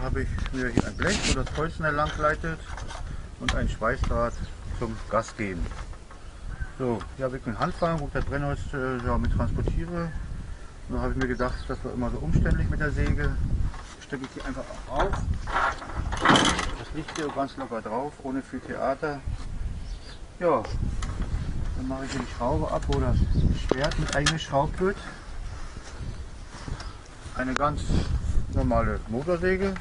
habe ich mir hier ein Blech, wo das Holz entlang leitet und ein Schweißdraht zum Gas geben. So, hier habe ich einen Handfang, wo ich das Brennholz mit transportiere. Und da habe ich mir gedacht, das war immer so umständlich mit der Säge. Stecke ich die einfach auch auf. Das liegt hier ganz locker drauf, ohne viel Theater. Ja, dann mache ich hier die Schraube ab, wo das Schwert mit eingeschraubt wird. Eine ganz normale Motorsäge.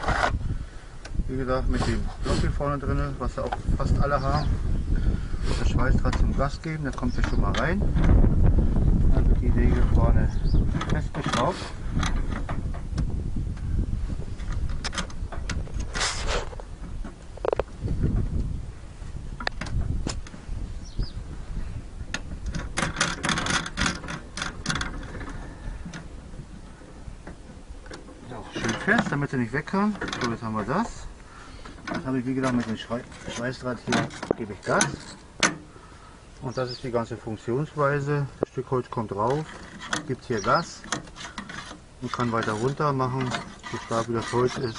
Wie gesagt, mit dem Block hier vorne drin, was ja auch fast alle haben. Das Schweißdraht zum Gas geben, da kommt er schon mal rein. Dann wird die Säge vorne festgeschraubt. Schön fest, damit sie nicht weg kann. So, jetzt haben wir das. Jetzt habe ich, wie gesagt, mit dem Schweißdraht hier gebe ich Gas. Und das ist die ganze Funktionsweise. Das Stück Holz kommt drauf, gibt hier Gas und kann weiter runter machen, so stark wie das Holz ist.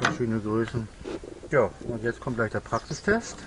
Verschiedene Größen. Ja, und jetzt kommt gleich der Praxistest.